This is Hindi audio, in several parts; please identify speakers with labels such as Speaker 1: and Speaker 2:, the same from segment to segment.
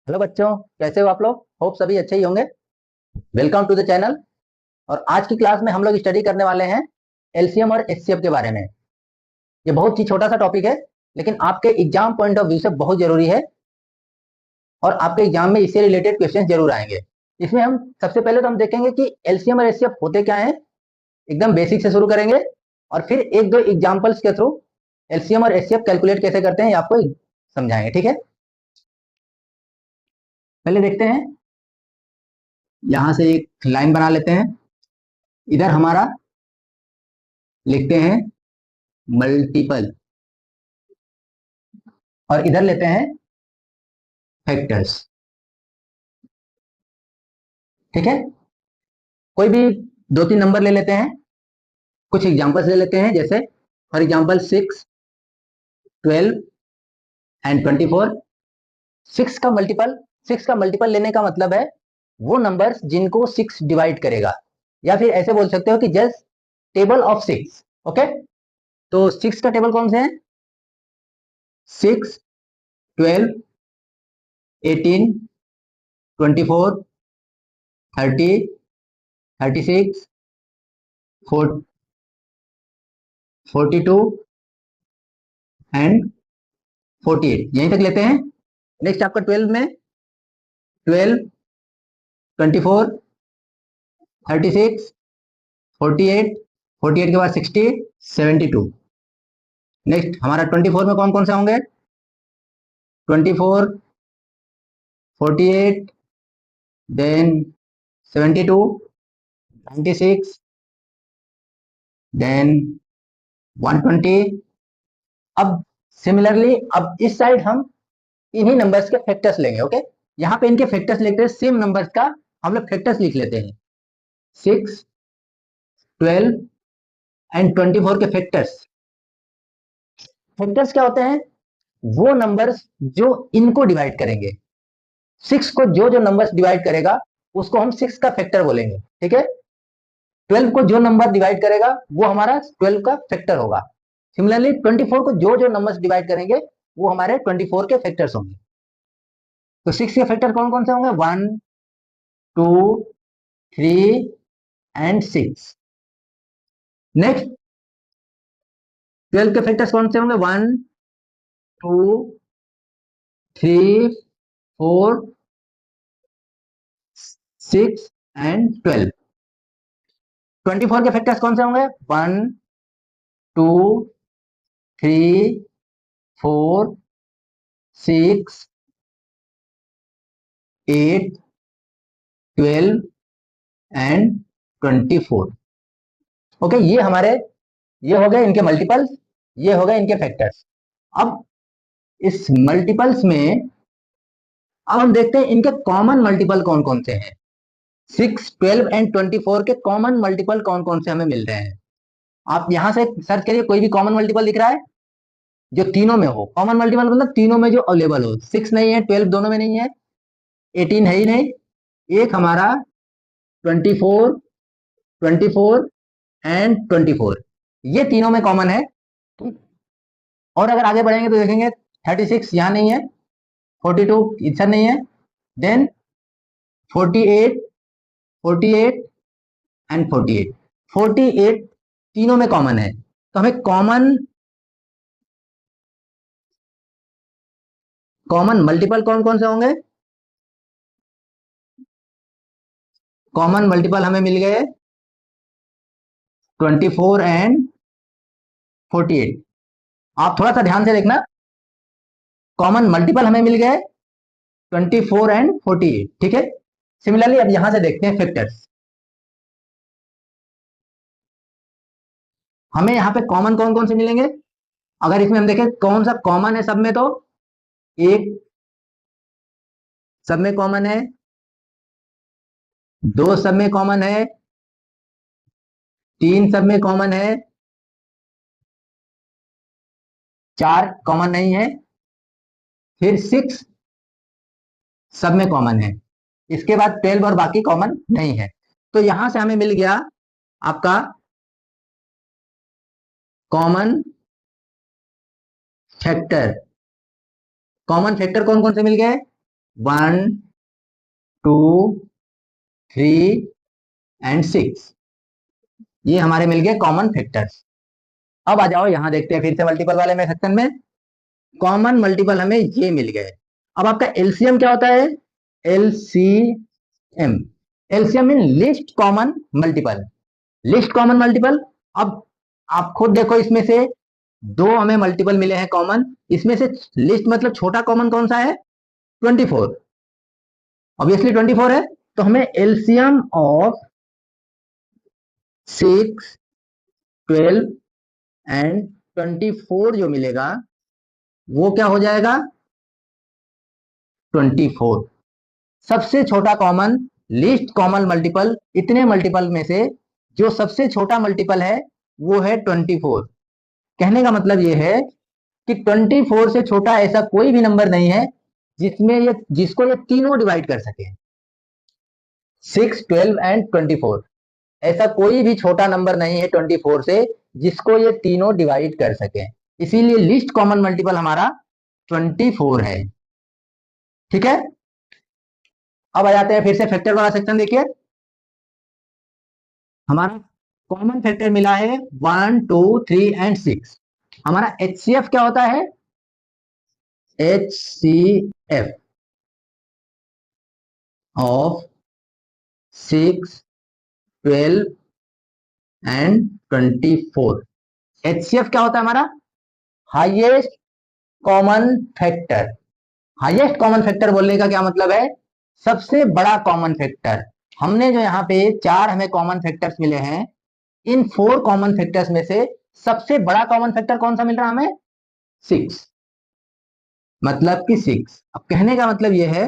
Speaker 1: हेलो बच्चों, कैसे हो आप लोग? होप सभी अच्छे ही होंगे। Welcome to the channel. और आज की क्लास में हम लोग स्टडी करने वाले हैं एलसीएम और एचसीएफ के बारे में। ये बहुत ही छोटा सा टॉपिक है, लेकिन आपके एग्जाम पॉइंट ऑफ व्यू से बहुत जरूरी है और आपके एग्जाम में इससे रिलेटेड क्वेश्चन जरूर आएंगे। इसमें हम सबसे पहले तो हम देखेंगे कि एलसीएम और एचसीएफ होते क्या है, एकदम बेसिक से शुरू करेंगे और फिर एक दो एग्जाम्पल्स के थ्रू एलसीएम और एचसीएफ कैलकुलेट कैसे करते हैं ये आपको समझाएंगे। ठीक है, पहले देखते हैं। यहां से एक लाइन बना लेते हैं। इधर हमारा लिखते हैं मल्टीपल और इधर लेते हैं फैक्टर्स। ठीक है, कोई भी दो तीन नंबर ले लेते हैं, कुछ एग्जांपल्स ले लेते हैं, जैसे फॉर एग्जांपल 6, 12 एंड 24। सिक्स का मल्टीपल लेने का मतलब है वो नंबर्स जिनको 6 डिवाइड करेगा, या फिर ऐसे बोल सकते हो कि जस्ट टेबल ऑफ 6। ओके, तो 6 का टेबल कौन से है? 6, 12, 18, 24, 30, 36, 42 एंड 48, यहीं तक लेते हैं। नेक्स्ट आपका 12 में 12, 24, 36, 48, 48 के बाद 60, 72। नेक्स्ट हमारा 24 में कौन कौन से होंगे? 24, 48, देन 72, 96, देन 120। अब सिमिलरली अब इस साइड हम इन्हीं नंबर्स के फैक्टर्स लेंगे। ओके, यहाँ पे इनके फैक्टर्स लिखते हैं, सेम नंबर्स का हम लोग फैक्टर्स लिख लेते हैं। 6, 12 एंड 24 के फैक्टर्स। फैक्टर्स क्या होते हैं? वो नंबर्स जो इनको डिवाइड करेंगे। 6 को जो जो नंबर्स डिवाइड करेगा उसको हम 6 का फैक्टर बोलेंगे। ठीक है, 12 को जो नंबर डिवाइड करेगा वो हमारा 12 का फैक्टर होगा। सिमिलरली 24 को जो जो नंबर्स डिवाइड करेंगे वो हमारे 24 के फैक्टर्स होंगे। तो 6 के फैक्टर कौन कौन से होंगे? 1, 2, 3 एंड 6। नेक्स्ट 12 के फैक्टर्स कौन से होंगे? 1, 2, 3, 4, 6 एंड 12। 24 के फैक्टर्स कौन से होंगे? 1, 2, 3, 4, 6, 8, 12 एंड 24। ओके, ये हो गए इनके मल्टीपल्स, ये हो गए इनके फैक्टर्स। अब इस मल्टीपल्स में अब हम देखते हैं इनके कॉमन मल्टीपल कौन कौन से हैं। 6, 12 एंड 24 के कॉमन मल्टीपल कौन कौन से हमें मिल रहे हैं? आप यहां से सर्च करिए, कोई भी कॉमन मल्टीपल दिख रहा है जो तीनों में हो। कॉमन मल्टीपल मतलब तीनों में जो अवेलेबल हो। 6 नहीं है, 12 दोनों में नहीं है, 18 है ही नहीं, एक हमारा 24, 24 एंड 24, ये तीनों में कॉमन है। और अगर आगे बढ़ेंगे तो देखेंगे 36 यहाँ नहीं है, 42 इधर नहीं है, देन 48, 48 एंड 48, 48 तीनों में कॉमन है। तो हमें कॉमन कॉमन मल्टीपल कौन कौन से होंगे? कॉमन मल्टीपल हमें मिल गए 24 एंड 48। आप थोड़ा सा ध्यान से देखना, कॉमन मल्टीपल हमें मिल गए 24 एंड 48। ठीक है, सिमिलरली अब यहां से देखते हैं फैक्टर्स। हमें यहाँ पे कॉमन कौन कौन से मिलेंगे? अगर इसमें हम देखें कौन सा कॉमन है सब में, तो एक सब में कॉमन है, दो सब में कॉमन है, तीन सब में कॉमन है, चार कॉमन नहीं है, फिर 6 सब में कॉमन है, इसके बाद 12 और बाकी कॉमन नहीं है। तो यहां से हमें मिल गया आपका कॉमन फैक्टर। कॉमन फैक्टर कौन कौन से मिल गए? 1 2 3 एंड 6, ये हमारे मिल गए कॉमन फैक्टर्स। अब आ जाओ यहां देखते हैं फिर से मल्टीपल वाले में सेक्शन में। कॉमन मल्टीपल हमें ये मिल गए। अब आपका एलसीएम क्या होता है? LCM, LCM mean list common multiple. List common multiple. अब आप खुद देखो, इसमें से दो हमें मल्टीपल मिले हैं कॉमन, इसमें से लिस्ट मतलब छोटा कॉमन कौन सा है? 24। ऑब्वियसली 24 है, तो हमें एलसीएम ऑफ 6 12 एंड 24 जो मिलेगा वो क्या हो जाएगा? 24। सबसे छोटा कॉमन, लीस्ट कॉमन मल्टीपल, इतने मल्टीपल में से जो सबसे छोटा मल्टीपल है वो है 24। कहने का मतलब ये है कि 24 से छोटा ऐसा कोई भी नंबर नहीं है जिसको ये तीनों डिवाइड कर सके। 6 12 एंड 24, ऐसा कोई भी छोटा नंबर नहीं है 24 से जिसको ये तीनों डिवाइड कर सके। इसीलिए लीस्ट कॉमन मल्टीपल हमारा 24 है। ठीक है, अब आ जाते हैं फिर से फैक्टर वाला सेक्शन। देखिए हमारा कॉमन फैक्टर मिला है 1 2 3 एंड 6। हमारा एचसीएफ क्या होता है? HCF of 6 12 and 24। एचसीएफ क्या होता है हमारा? Highest common factor. Highest common factor बोलने का क्या मतलब है? सबसे बड़ा कॉमन फैक्टर। हमने जो यहाँ पे चार हमें कॉमन फैक्टर्स मिले हैं, इन 4 कॉमन फैक्टर्स में से सबसे बड़ा कॉमन फैक्टर कौन सा मिल रहा है हमें? 6, मतलब कि 6। अब कहने का मतलब यह है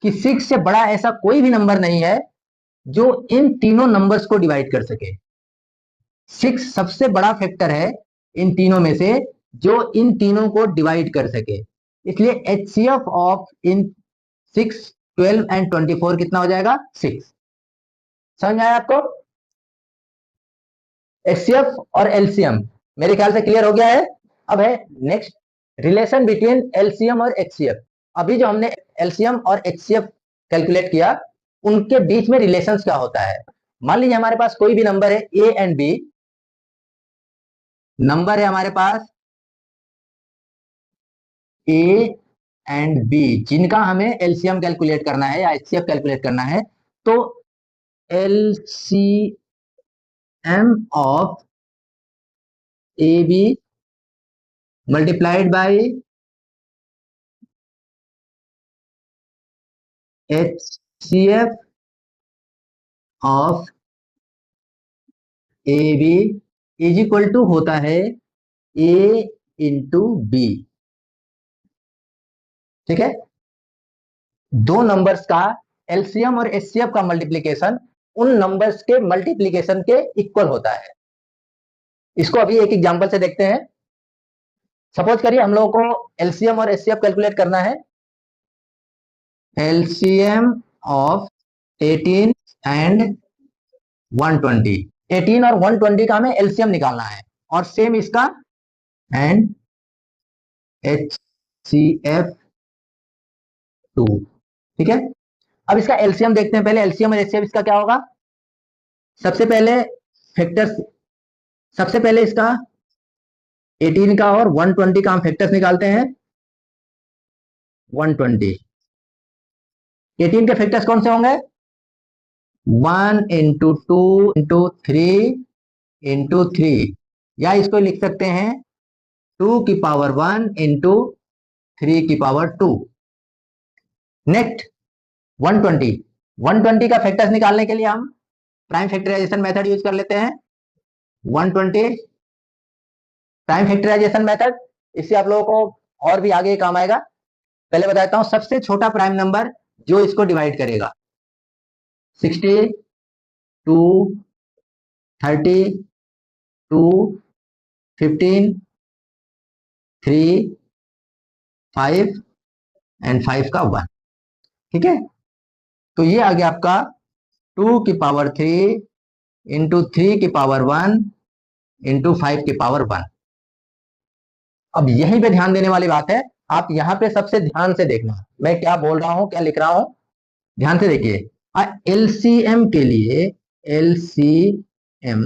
Speaker 1: कि 6 से बड़ा ऐसा कोई भी नंबर नहीं है जो इन तीनों नंबर्स को डिवाइड कर सके। 6 सबसे बड़ा फैक्टर है इन तीनों में से जो इन तीनों को डिवाइड कर सके। इसलिए एचसीएफ ऑफ इन 6 12 एंड 24 कितना हो जाएगा? 6। समझ में आया आपको? एचसीएफ और एलसीएम मेरे ख्याल से क्लियर हो गया है। अब है नेक्स्ट रिलेशन बिटवीन एलसीएम और एचसीएफ। अभी जो हमने एलसीएम और एचसीएफ कैलकुलेट किया, उनके बीच में रिलेशंस क्या होता है। मान लीजिए हमारे पास कोई भी नंबर है ए एंड बी, नंबर है हमारे पास ए एंड बी, जिनका हमें एलसीएम कैलकुलेट करना है या एचसीएफ कैलकुलेट करना है। तो LCM of A B multiplied by HCF of A B is equal to होता है ए इंटू बी। ठीक है, दो नंबर्स का एलसीएम और एचसीएफ का मल्टीप्लीकेशन उन नंबर्स के मल्टीप्लीकेशन के इक्वल होता है। इसको अभी एक एग्जांपल से देखते हैं। सपोज करिए हम लोगों को एलसीएम और एचसीएफ कैलकुलेट करना है। एलसीएम ऑफ 18 एंड 120, 18 और 120 का हमें एलसीएम निकालना है, और सेम इसका एंड एचसीएफ 2। ठीक है, अब इसका एलसीएम देखते हैं पहले। एलसीएम और एचसीएफ इसका क्या होगा? सबसे पहले फैक्टर्स, सबसे पहले इसका 18 का और 120 का हम फैक्टर्स निकालते हैं। 120, 18 के फैक्टर्स कौन से होंगे? 1 इंटू 2 इंटू 3 इंटू 3, या इसको लिख सकते हैं 2 की पावर 1 इंटू 3 की पावर 2। नेक्स्ट 120, 120 का फैक्टर्स निकालने के लिए हम प्राइम फैक्टराइजेशन मेथड यूज कर लेते हैं। 120 प्राइम फैक्टराइजेशन मेथड, इससे आप लोगों को और भी आगे काम आएगा। पहले बताता हूं सबसे छोटा प्राइम नंबर जो इसको डिवाइड करेगा। 60 2 30 2 15 3 5 एंड 5 का 1। ठीक है, तो ये आ गया आपका 2 की पावर 3 इंटू 3 की पावर 1 इंटू 5 की पावर 1। अब यहीं पे ध्यान देने वाली बात है, आप यहाँ पे सबसे ध्यान से देखना मैं क्या बोल रहा हूँ, क्या लिख रहा हूँ, ध्यान से देखिए। एलसीएम के लिए, एलसीएम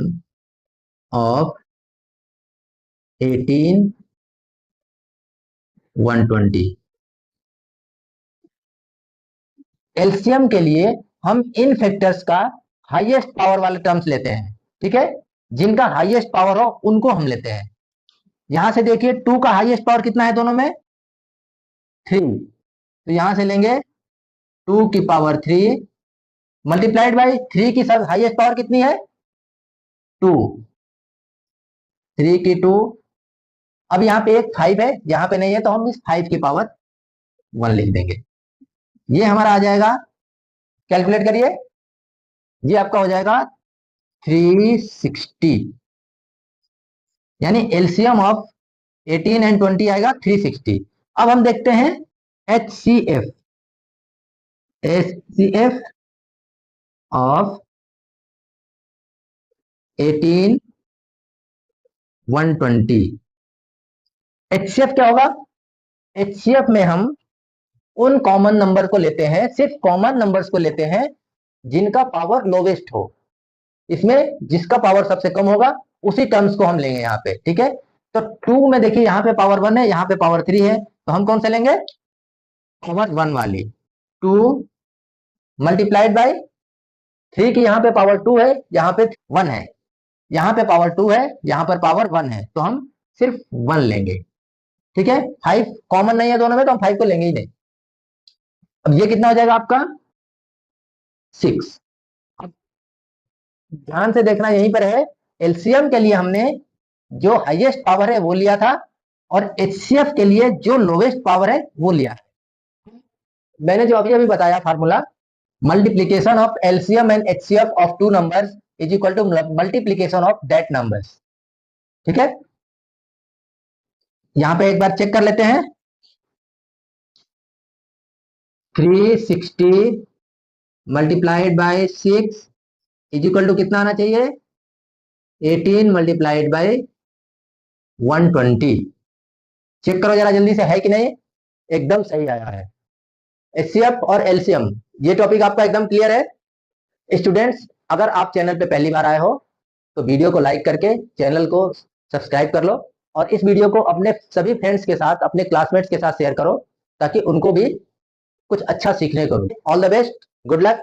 Speaker 1: ऑफ 18 120, एलसीएम के लिए हम इन फैक्टर्स का हाईएस्ट पावर वाले टर्म्स लेते हैं, ठीक है, जिनका हाईएस्ट पावर हो उनको हम लेते हैं। यहां से देखिए 2 का हाईएस्ट पावर कितना है दोनों में, 3, तो यहां से लेंगे 2 की पावर 3 मल्टीप्लाइड बाई 3 की सब हाईएस्ट पावर कितनी है, 2, 3 की 2। अब यहाँ पे एक 5 है, यहाँ पे नहीं है, तो हम इस 5 की पावर 1 लिख देंगे। ये हमारा आ जाएगा, कैलकुलेट करिए, ये आपका हो जाएगा 360, यानी एलसीएम ऑफ 18 एंड 20 आएगा 360। अब हम देखते हैं HCF, HCF ऑफ 18 120। HCF क्या होगा, HCF में हम उन कॉमन नंबर को लेते हैं, सिर्फ कॉमन नंबर्स को लेते हैं जिनका पावर लोवेस्ट हो, इसमें जिसका पावर सबसे कम होगा उसी टर्म्स को हम लेंगे यहाँ पे, ठीक है। तो 2 में देखिए यहाँ पे पावर 1 है, यहाँ पे पावर 3 है, तो हम कौन से लेंगे, पावर 1 वाली। 2 मल्टीप्लाइड बाई 3 की यहाँ पे पावर 2 है, यहाँ पे 1 है, यहाँ पे पावर 2 है, यहाँ पर पावर 1 है, तो हम सिर्फ 1 लेंगे, ठीक है। 5 कॉमन नहीं है दोनों में, तो हम 5 को लेंगे ही नहीं। अब ये कितना हो जाएगा आपका 6। अब ध्यान से देखना यहीं पर है, एलसीएम के लिए हमने जो हाईएस्ट पावर है वो लिया था, और एचसीएफ के लिए जो लोवेस्ट पावर है वो लिया है। मैंने जो अभी अभी बताया formula, multiplication of LCM and HCF of 2 numbers is equal to multiplication of that numbers, ठीक है। यहां पे एक बार चेक कर लेते हैं, 360 multiplied by 6 is equal to कितना आना चाहिए, 18 मल्टीप्लाइड बाय 120। चेक करो जरा जल्दी से, है कि नहीं, एकदम सही आया है। एचसीएफ और एलसीएम, ये टॉपिक आपका एकदम क्लियर है। स्टूडेंट्स, अगर आप चैनल पे पहली बार आए हो तो वीडियो को लाइक करके चैनल को सब्सक्राइब कर लो, और इस वीडियो को अपने सभी फ्रेंड्स के साथ, अपने क्लासमेट्स के साथ शेयर करो, ताकि उनको भी कुछ अच्छा सीखने को मिले। All the best, good luck.